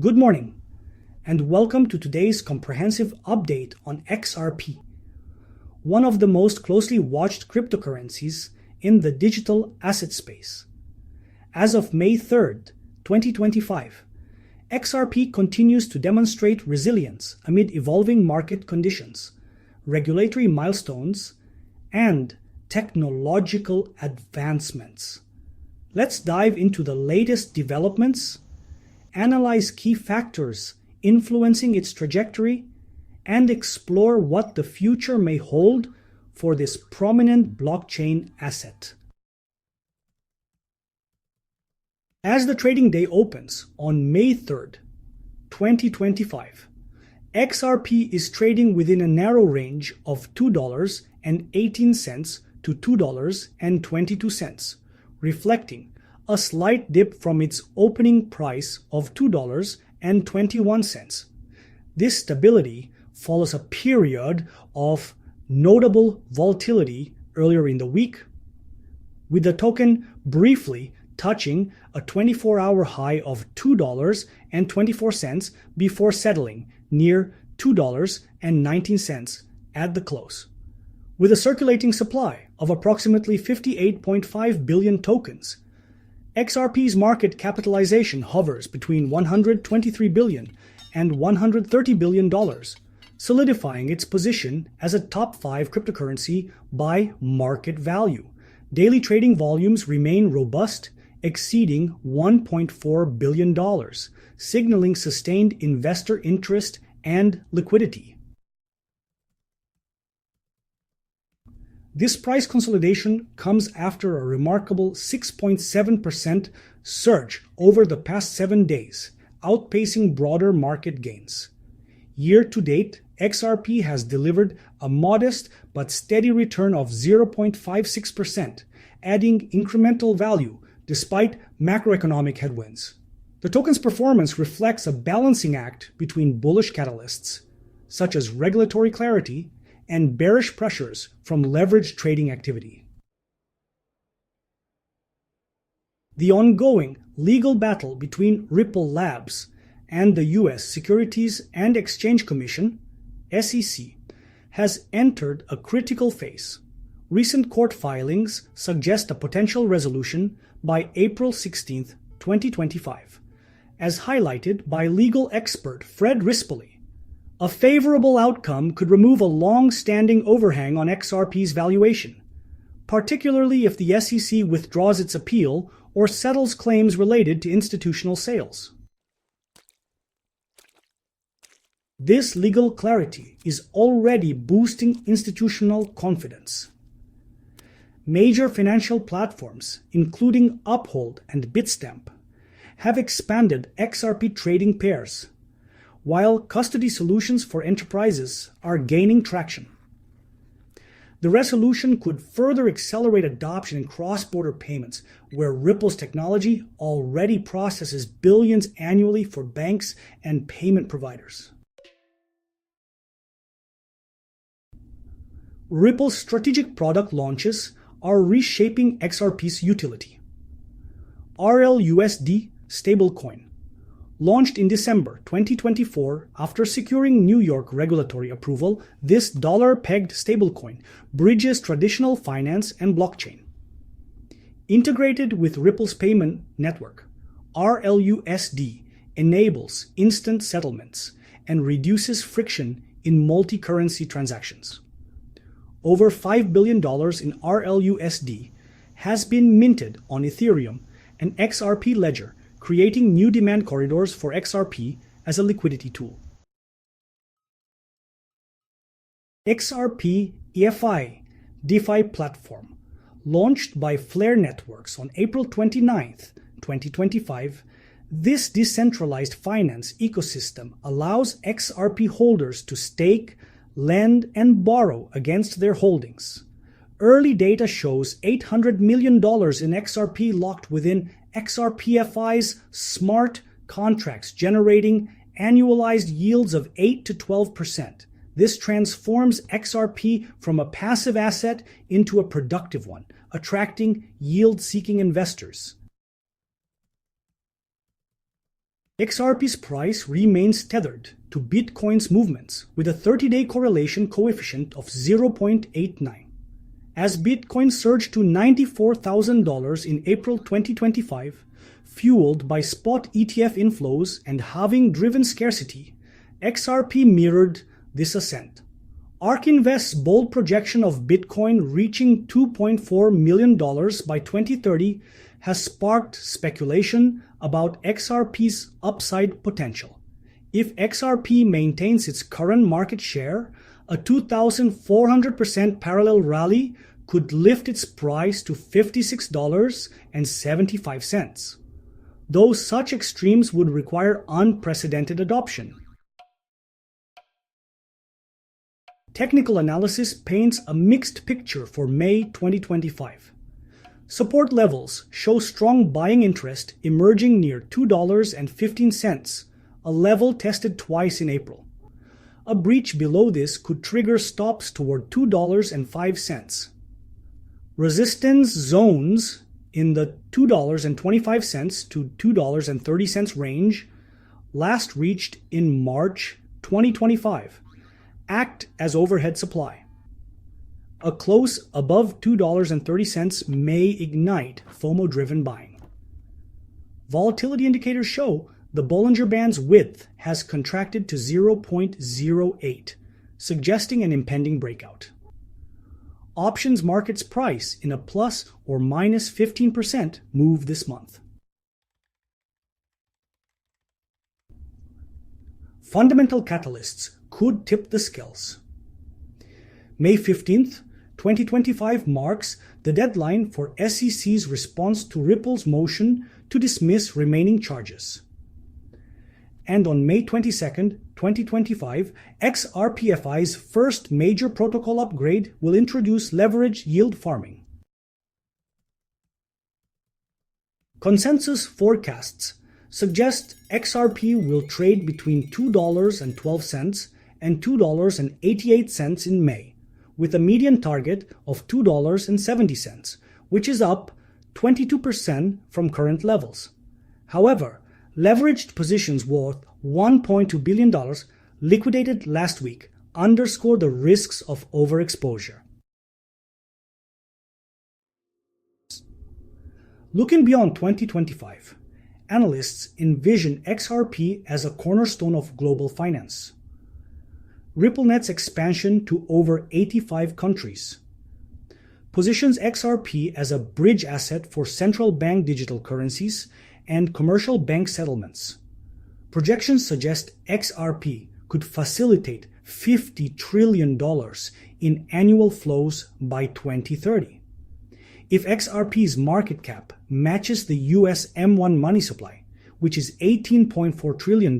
Good morning, and welcome to today's comprehensive update on XRP, one of the most closely watched cryptocurrencies in the digital asset space. As of May 3rd, 2025, XRP continues to demonstrate resilience amid evolving market conditions, regulatory milestones, and technological advancements. Let's dive into the latest developments, analyze key factors influencing its trajectory, and explore what the future may hold for this prominent blockchain asset. As the trading day opens on May 3rd, 2025, XRP is trading within a narrow range of $2.18 to $2.22, reflecting a slight dip from its opening price of $2.21. This stability follows a period of notable volatility earlier in the week, with the token briefly touching a 24-hour high of $2.24 before settling near $2.19 at the close. With a circulating supply of approximately 58.5 billion tokens, XRP's market capitalization hovers between $123 billion and $130 billion, solidifying its position as a top 5 cryptocurrency by market value. Daily trading volumes remain robust, exceeding $1.4 billion, signaling sustained investor interest and liquidity. This price consolidation comes after a remarkable 6.7% surge over the past 7 days, outpacing broader market gains. Year to date, XRP has delivered a modest but steady return of 0.56%, adding incremental value despite macroeconomic headwinds. The token's performance reflects a balancing act between bullish catalysts, such as regulatory clarity, and bearish pressures from leveraged trading activity. The ongoing legal battle between Ripple Labs and the U.S. Securities and Exchange Commission, SEC, has entered a critical phase. Recent court filings suggest a potential resolution by April 16, 2025, as highlighted by legal expert Fred Rispoli. A favorable outcome could remove a long-standing overhang on XRP's valuation, particularly if the SEC withdraws its appeal or settles claims related to institutional sales. This legal clarity is already boosting institutional confidence. Major financial platforms, including Uphold and Bitstamp, have expanded XRP trading pairs, while custody solutions for enterprises are gaining traction. The resolution could further accelerate adoption in cross-border payments, where Ripple's technology already processes billions annually for banks and payment providers. Ripple's strategic product launches are reshaping XRP's utility. RLUSD stablecoin, launched in December 2024 after securing New York regulatory approval, this dollar-pegged stablecoin bridges traditional finance and blockchain. Integrated with Ripple's payment network, RLUSD enables instant settlements and reduces friction in multi-currency transactions. Over $5 billion in RLUSD has been minted on Ethereum and XRP Ledger, creating new demand corridors for XRP as a liquidity tool. XRP EFI DeFi platform, launched by Flare Networks on April 29, 2025, this decentralized finance ecosystem allows XRP holders to stake, lend, and borrow against their holdings. Early data shows $800 million in XRP locked within XRPFI's smart contracts, generating annualized yields of 8 to 12%. This transforms XRP from a passive asset into a productive one, attracting yield-seeking investors. XRP's price remains tethered to Bitcoin's movements with a 30-day correlation coefficient of 0.89. As Bitcoin surged to $94,000 in April 2025, fueled by spot ETF inflows and halving-driven scarcity, XRP mirrored this ascent. ARK Invest's bold projection of Bitcoin reaching $2.4 million by 2030 has sparked speculation about XRP's upside potential. If XRP maintains its current market share, a 2,400% parallel rally could lift its price to $56.75. Though such extremes would require unprecedented adoption. Technical analysis paints a mixed picture for May 2025. Support levels show strong buying interest emerging near $2.15, a level tested twice in April. A breach below this could trigger stops toward $2.05. Resistance zones in the $2.25 to $2.30 range, last reached in March 2025, act as overhead supply. A close above $2.30 may ignite FOMO-driven buying. Volatility indicators show the Bollinger Band's width has contracted to 0.08, suggesting an impending breakout. Options market's price in a plus or minus 15% move this month. Fundamental catalysts could tip the scales. May 15th, 2025 marks the deadline for SEC's response to Ripple's motion to dismiss remaining charges. And on May 22nd, 2025, XRPFI's first major protocol upgrade will introduce leveraged yield farming. Consensus forecasts suggest XRP will trade between $2.12 and $2.88 in May, with a median target of $2.70, which is up 22% from current levels. However, leveraged positions worth $1.2 billion liquidated last week underscore the risks of overexposure. Looking beyond 2025, analysts envision XRP as a cornerstone of global finance. RippleNet's expansion to over 85 countries positions XRP as a bridge asset for central bank digital currencies and commercial bank settlements. Projections suggest XRP could facilitate $50 trillion in annual flows by 2030. If XRP's market cap matches the US M1 money supply, which is $18.4 trillion,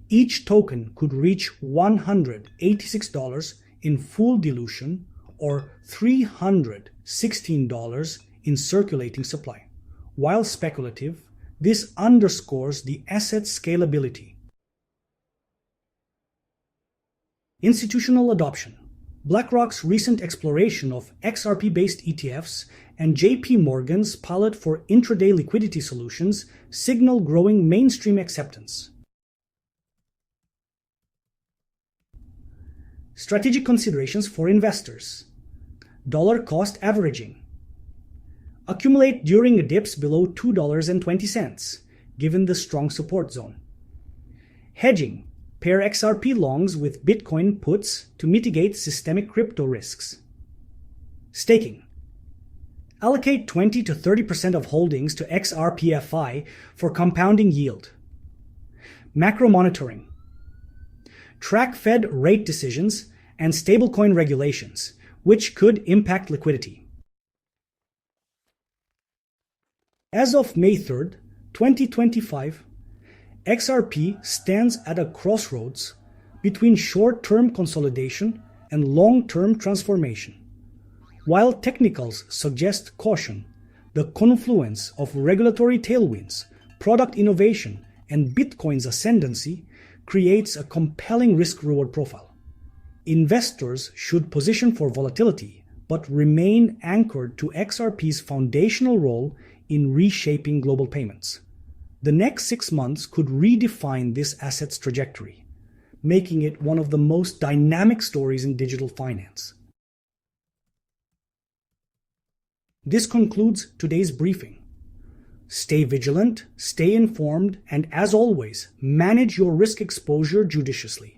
each token could reach $186 in full dilution or $316 in circulating supply. While speculative, this underscores the asset's scalability. Institutional adoption. BlackRock's recent exploration of XRP-based ETFs and JP Morgan's pilot for intraday liquidity solutions signal growing mainstream acceptance. Strategic considerations for investors. Dollar cost averaging. Accumulate during dips below $2.20, given the strong support zone. Hedging. Pair XRP longs with Bitcoin puts to mitigate systemic crypto risks. Staking. Allocate 20 to 30% of holdings to XRPFI for compounding yield. Macro monitoring. Track Fed rate decisions and stablecoin regulations, which could impact liquidity. As of May 3rd, 2025, XRP stands at a crossroads between short-term consolidation and long-term transformation. While technicals suggest caution, the confluence of regulatory tailwinds, product innovation, and Bitcoin's ascendancy creates a compelling risk-reward profile. Investors should position for volatility, but remain anchored to XRP's foundational role in reshaping global payments. The next 6 months could redefine this asset's trajectory, making it one of the most dynamic stories in digital finance. This concludes today's briefing. Stay vigilant, stay informed, and as always, manage your risk exposure judiciously.